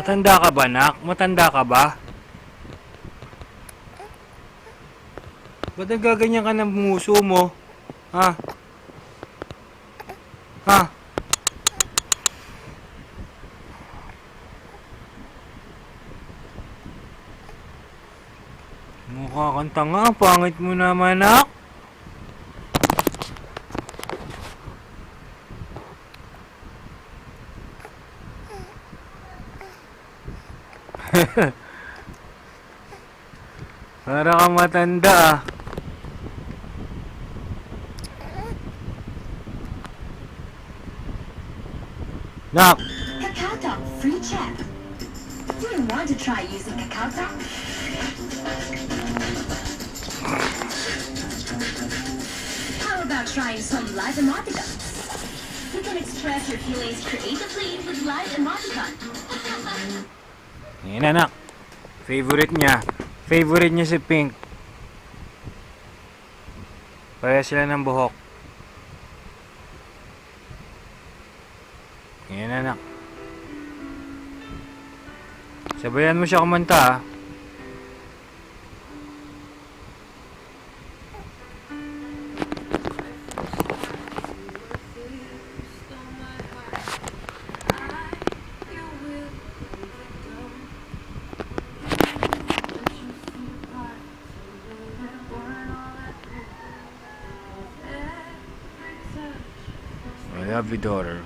Matanda ka ba, nak? Matanda ka ba? Ba't nagaganyan ka ng muso mo? Ha? Ha? Mukha kang tanga. Pangit mo naman, nak. Para kang matanda, ah. Nak! KakaoTalk free chat. Do you want to try using KakaoTalk? How about trying some live emoticons? You can express your feelings creatively with live emoticon. Yan, anak. Favorite niya. Favorite niya si Pink. Pareha sila ng buhok. Yan, anak. Sabayan mo siya kumanta, ah. I love you, daughter.